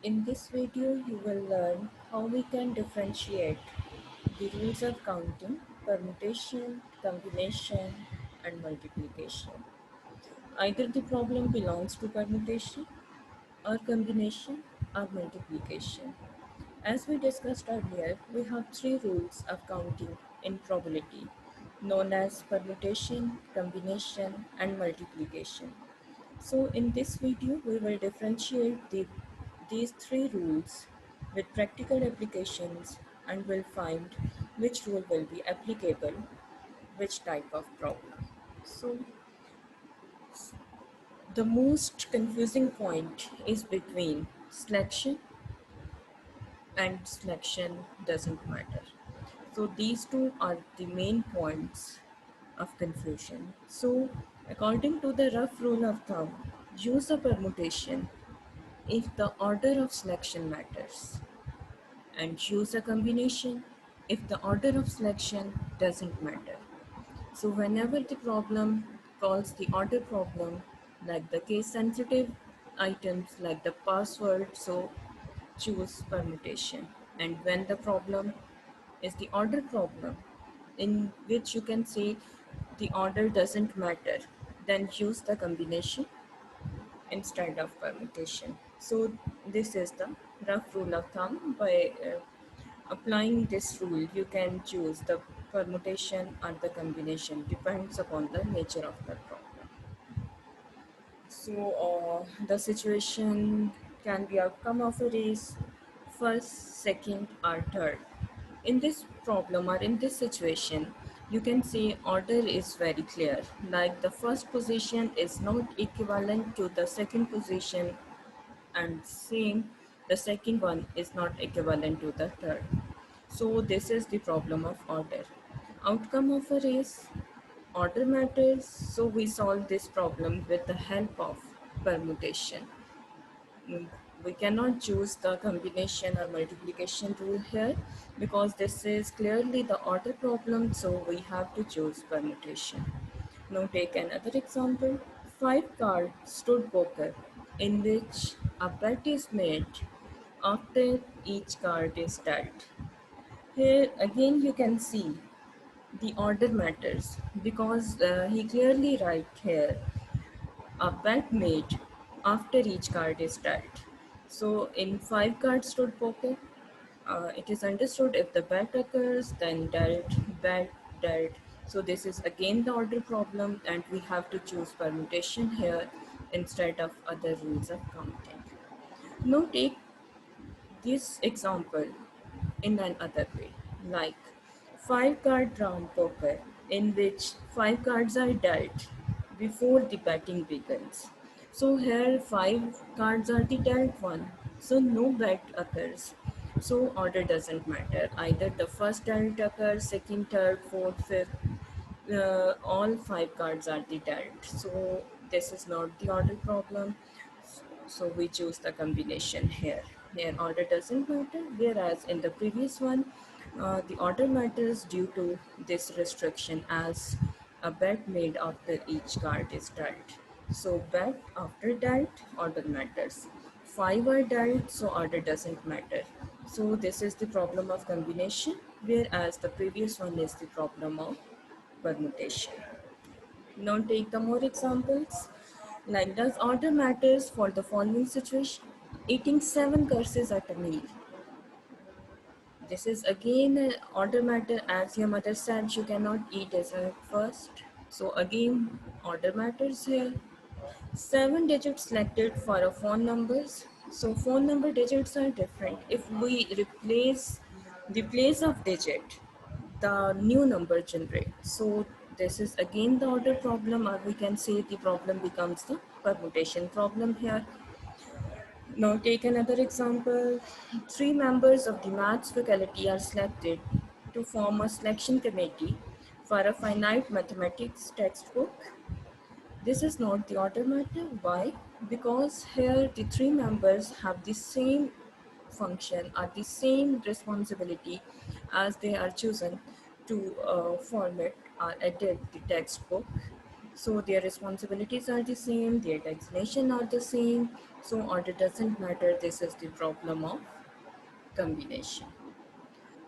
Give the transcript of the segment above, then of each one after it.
In this video, you will learn how we can differentiate the rules of counting, permutation, combination, and multiplication. Either the problem belongs to permutation, or combination, or multiplication. As we discussed earlier, we have three rules of counting in probability, known as permutation, combination, and multiplication. So in this video, we will differentiate these three rules with practical applications and will find which rule will be applicable, which type of problem. So the most confusing point is between selection and selection doesn't matter. So these two are the main points of confusion. So according to the rough rule of thumb, use a permutation if the order of selection matters, and choose a combination if the order of selection doesn't matter. So whenever the problem calls the order problem, like the case sensitive items like the password, so choose permutation. And when the problem is the order problem, in which you can say the order doesn't matter, then use the combination instead of permutation. So this is the rough rule of thumb. By applying this rule, you can choose the permutation or the combination, depends upon the nature of the problem. So the situation can be outcome of a race, first, second, or third. In this problem or in this situation, you can say order is very clear, like the first position is not equivalent to the second position, and same, the second one is not equivalent to the third. So this is the problem of order. Outcome of a race, order matters, so we solve this problem with the help of permutation. Mm, we cannot choose the combination or multiplication rule here because this is clearly the order problem, so we have to choose permutation. Now take another example. Five cards stood poker in which a bet is made after each card is dealt. Here again you can see the order matters because he clearly write here a bet made after each card is dealt. So in five cards stood poker, it is understood if the bet occurs, then dealt, bet, dealt. So this is again the order problem, and we have to choose permutation here instead of other rules of counting. Now take this example in another way, like five card round poker in which five cards are dealt before the betting begins. So here five cards are the dealt one, so no bet occurs. So order doesn't matter. Either the first dealt occurs, second, third, fourth, fifth. All five cards are the dealt. So this is not the order problem. So we choose the combination here. Here order doesn't matter, whereas in the previous one, the order matters due to this restriction as a bet made after each card is dealt. So bet after dealt, order matters. Five are dealt, so order doesn't matter. So this is the problem of combination, whereas the previous one is the problem of permutation. Now take the more examples. Like does order matters for the following situation? Eating seven courses at a meal. This is again an order matter, as your mother said you cannot eat dessert first. So again order matters here. Seven digits selected for a phone numbers. So phone number digits are different. If we replace the place of digit, the new number generates. So this is again the order problem, or we can say the problem becomes the permutation problem here. Now take another example. Three members of the maths faculty are selected to form a selection committee for a finite mathematics textbook. This is not the order matter. Why? Because here the three members have the same function or the same responsibility as they are chosen to format or edit the textbook. So their responsibilities are the same, their designation are the same, so order doesn't matter. This is the problem of combination.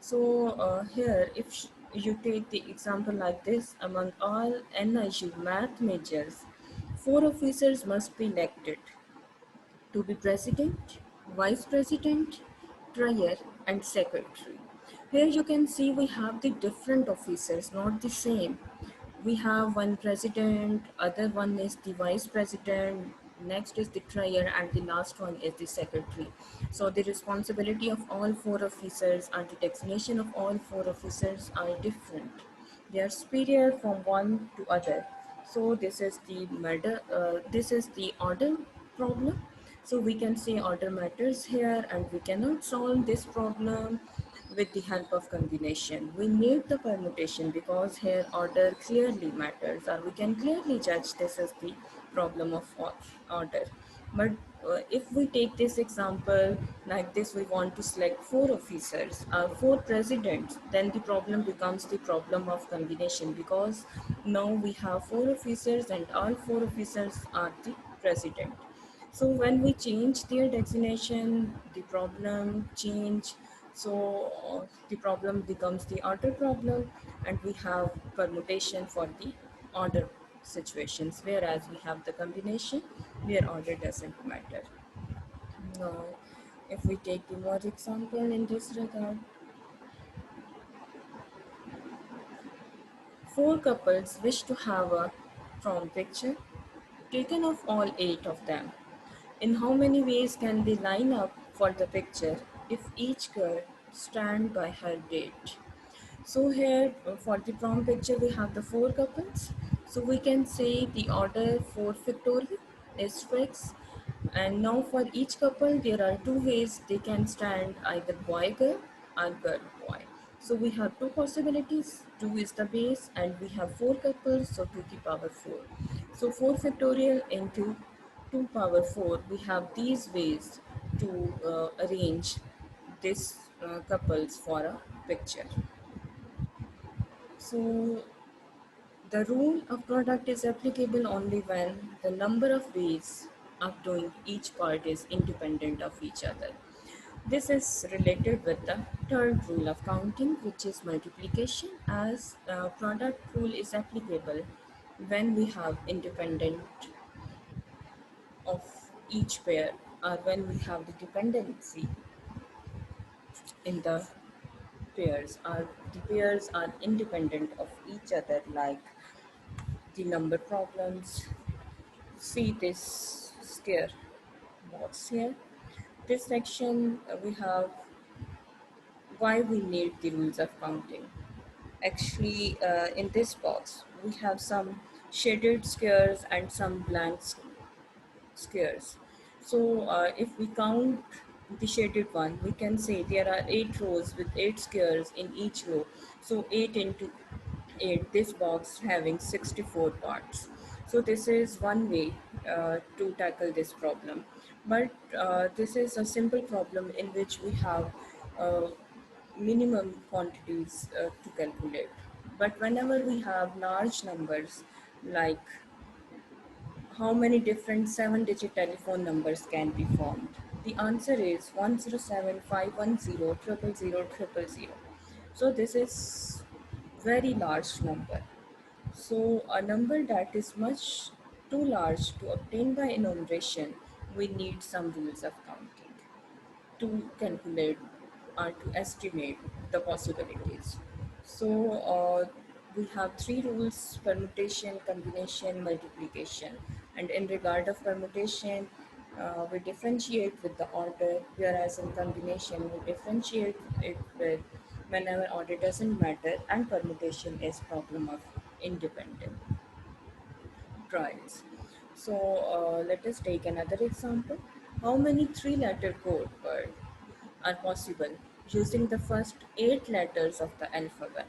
So here, if you take the example like this, among all NIU math majors, 4 officers must be elected to be president, vice president, trier, and secretary. Here you can see we have the different officers, not the same. We have one president, other one is the vice president, next is the trier, and the last one is the secretary. So the responsibility of all 4 officers and the designation of all 4 officers are different. They are superior from one to other. So this is the order problem. So we can say order matters here, and we cannot solve this problem with the help of combination. We need the permutation because here order clearly matters, or we can clearly judge this as the problem of order. But if we take this example like this, we want to select 4 officers, 4 presidents, then the problem becomes the problem of combination, because now we have 4 officers and all 4 officers are the president. So when we change their designation, the problem change. So the problem becomes the order problem, and we have permutation for the order situations, whereas we have the combination where order doesn't matter. Now, if we take the more example in this regard, 4 couples wish to have a prom picture taken of all 8 of them. In how many ways can they line up for the picture if each girl stand by her date? So here for the prom picture we have the 4 couples. So we can say the order 4 factorial is fixed, and now for each couple there are 2 ways they can stand, either boy girl or girl boy. So we have 2 possibilities, 2 is the base and we have 4 couples, so 2 to the power 4. So 4 factorial into 2 power 4, we have these ways to arrange this couples for a picture. So the rule of product is applicable only when the number of ways of doing each part is independent of each other. This is related with the third rule of counting, which is multiplication, as product rule is applicable when we have independent of each pair, or when we have the dependency in the pairs, or the pairs are independent of each other, like the number problems. See this square box here. This section we have why we need the rules of counting. Actually, in this box we have some shaded squares and some blank squares. So if we count the shaded one, we can say there are 8 rows with 8 squares in each row. So 8 into 8, this box having 64 parts. So this is one way to tackle this problem. But this is a simple problem in which we have uh, minimum quantities to calculate. But whenever we have large numbers, like how many different 7-digit telephone numbers can be formed? The answer is 10751000000. So this is very large number. So a number that is much too large to obtain by enumeration, we need some rules of counting to calculate or to estimate the possibilities. So we have 3 rules: permutation, combination, multiplication. And in regard of permutation, we differentiate with the order, whereas in combination we differentiate it with whenever order doesn't matter, and permutation is problem of independent trials. So let us take another example. How many 3-letter code words are possible using the first 8 letters of the alphabet?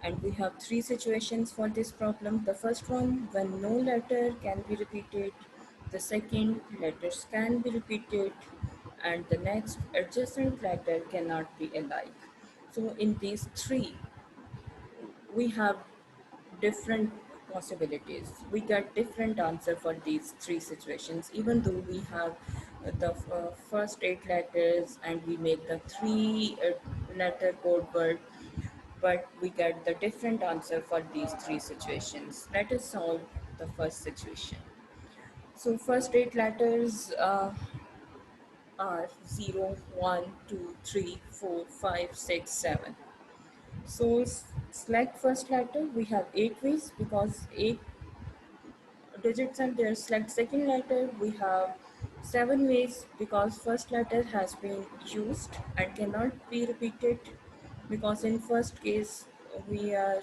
And we have 3 situations for this problem. The first one, when no letter can be repeated. The second, letters can be repeated. And the next, adjacent letter cannot be alike. So in these three, we have different possibilities. We get different answer for these three situations, even though we have the first eight letters and we make the three letter code word, but we get the different answer for these three situations. Let us solve the first situation. So first eight letters are 0, 1, 2, 3, 4, 5, 6, 7. So select first letter. We have 8 ways because 8 digits and there. Select second letter. We have 7 ways because first letter has been used and cannot be repeated, because in first case we are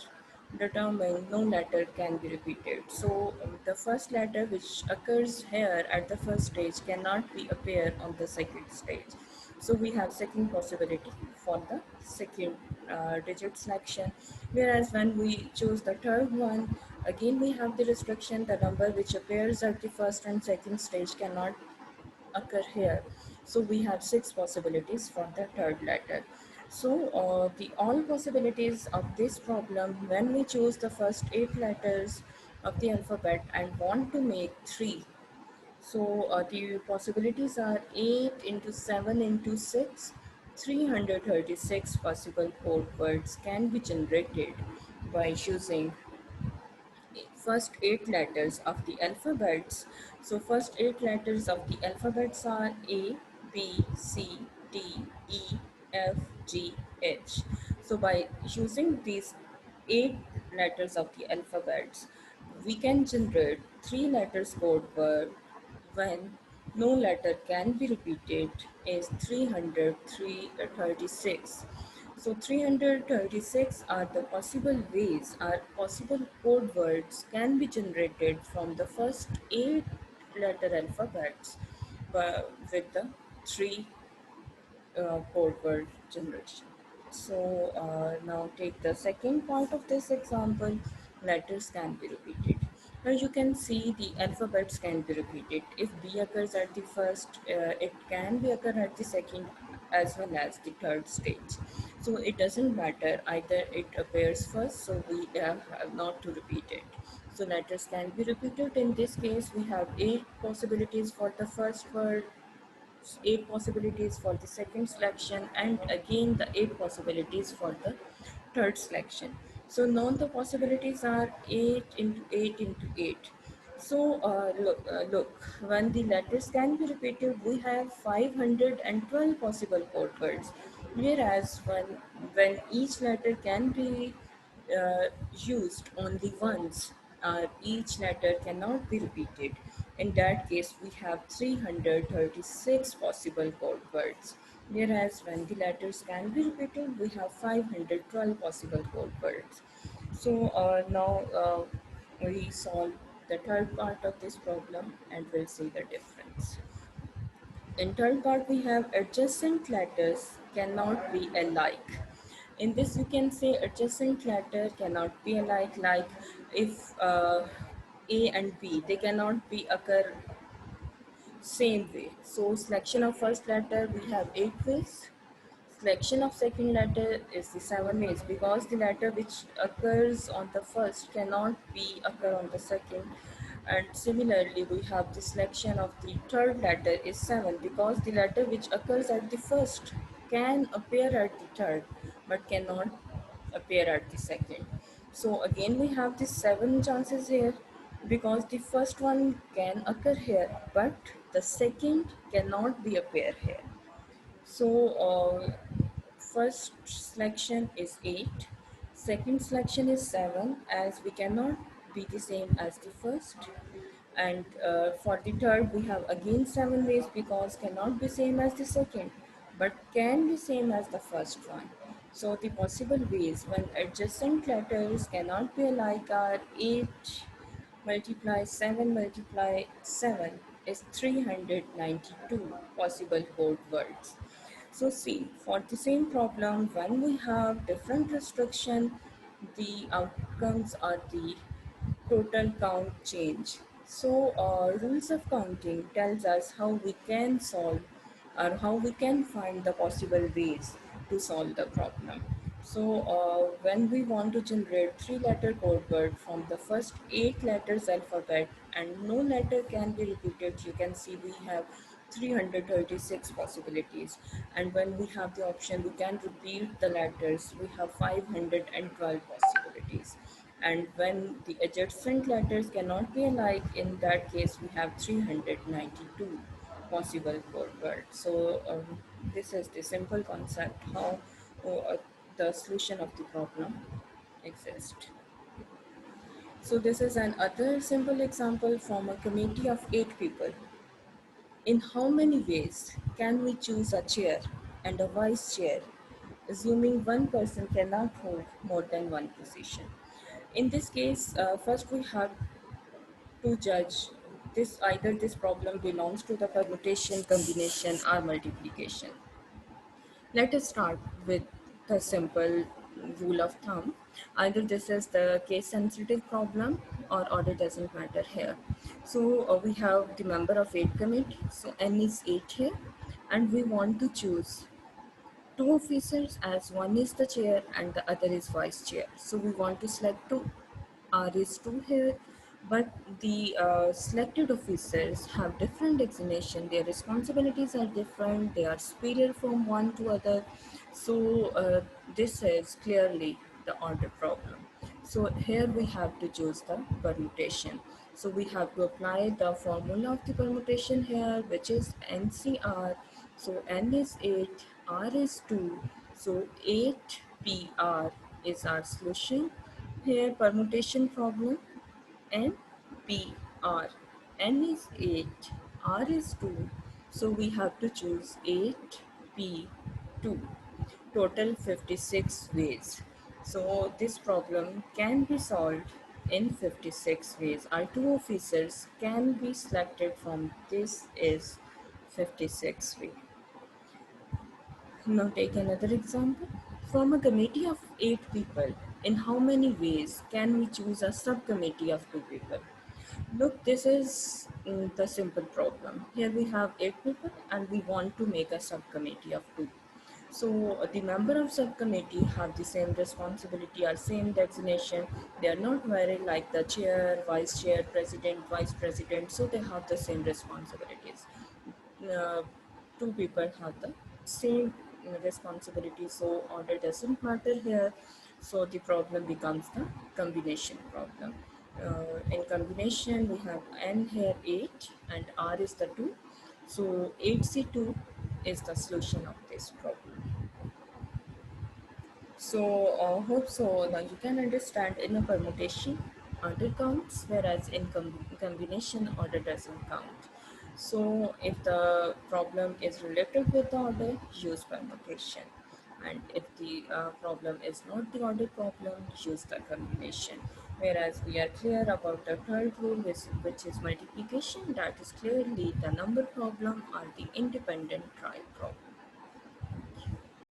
determined no letter can be repeated. So the first letter which occurs here at the first stage cannot be appear on the second stage. So we have second possibility for the second digit selection. Whereas when we choose the third one, again we have the restriction, the number which appears at the first and second stage cannot occur here. So we have six possibilities for the third letter. So the all possibilities of this problem, when we choose the first eight letters of the alphabet and want to make three, so the possibilities are 8 into 7 into 6, 336 possible code words can be generated by using first eight letters of the alphabets. So first eight letters of the alphabets are A, B, C, D, E, F, G, H. So by using these eight letters of the alphabets, we can generate three letters code word when no letter can be repeated is 336. So 336 are the possible ways, are possible code words can be generated from the first eight letter alphabets with the three code word generation. So now take the second part of this example, letters can be repeated. Now you can see the alphabets can be repeated. If B occurs at the first, it can be occur at the second as well as the third stage. So it doesn't matter, either it appears first, so we have not to repeat it. So letters can be repeated. In this case, we have 8 possibilities for the first word, 8 possibilities for the second selection, and again the 8 possibilities for the third selection. So now the possibilities are 8 into 8 into 8. So look, when the letters can be repeated, we have 512 possible code words. Whereas when each letter can be uh, used only once, each letter cannot be repeated. In that case, we have 336 possible code words. Whereas when the letters can be repeated, we have 512 possible code words. So now we solve the third part of this problem and we'll see the difference. In third part, we have adjacent letters cannot be alike. In this, you can say adjacent letter cannot be alike, like if A and B, they cannot be occur same way. So selection of first letter, we have 8 ways. Selection of second letter is the 7 ways, because the letter which occurs on the first cannot be occur on the second. And similarly, we have the selection of the third letter is 7, because the letter which occurs at the first can appear at the third but cannot appear at the second. So again we have the 7 chances here, because the first one can occur here but the second cannot be appear here. So first selection is 8, second selection is 7, as we cannot be the same as the first. And for the third, we have again 7 ways, because cannot be same as the second, but can be same as the first one. So the possible ways when adjacent letters cannot be alike are 8 multiply 7 multiply 7 is 392 possible code words. So see, for the same problem, when we have different restriction, the outcomes are the total count change. So rules of counting tells us how we can solve or how we can find the possible ways to solve the problem. When we want to generate three-letter code word from the first eight letters alphabet and no letter can be repeated, you can see we have 336 possibilities. And when we have the option, we can repeat the letters, we have 512 possibilities. And when the adjacent letters cannot be alike, in that case, we have 392 possible forward. This is the simple concept how the solution of the problem exists. So this is another simple example from a committee of 8 people. In how many ways can we choose a chair and a vice chair, assuming one person cannot hold more than one position? In this case, first we have to judge this either this problem belongs to the permutation, combination, or multiplication. Let us start with the simple rule of thumb. Either this is the case sensitive problem or order doesn't matter here. We have the member of 8 commit, so n is 8 here, and we want to choose two officers as one is the chair and the other is vice chair. So we want to select two. R is 2 here, but the selected officers have different designation. Their responsibilities are different. They are superior from one to other. This is clearly the order problem. So here we have to choose the permutation. So we have to apply the formula of the permutation here, which is NCR. So N is 8, R is 2. So 8PR is our solution. Here permutation problem N P R. N is 8, R is 2. So we have to choose 8 P 2. Total 56 ways. So this problem can be solved in 56 ways. Our two officers can be selected from this is 56 way. Now take another example. From a committee of 8 people, in how many ways can we choose a subcommittee of 2 people? Look, this is the simple problem. Here we have 8 people and we want to make a subcommittee of two. The member of subcommittee have the same responsibility or same designation. They are not very like the chair, vice chair, president, vice president. So they have the same responsibilities. uh, 2 people have the same responsibility, so order doesn't matter here. So the problem becomes the combination problem. In combination we have n here 8 and r is the 2, so 8c2 is the solution of this problem. Hope so. Now you can understand in a permutation, order counts, whereas in combination, order doesn't count. So, if the problem is related with the order, use permutation. And if the problem is not the order problem, use the combination. Whereas we are clear about the third rule, which is multiplication, that is clearly the number problem or the independent trial problem.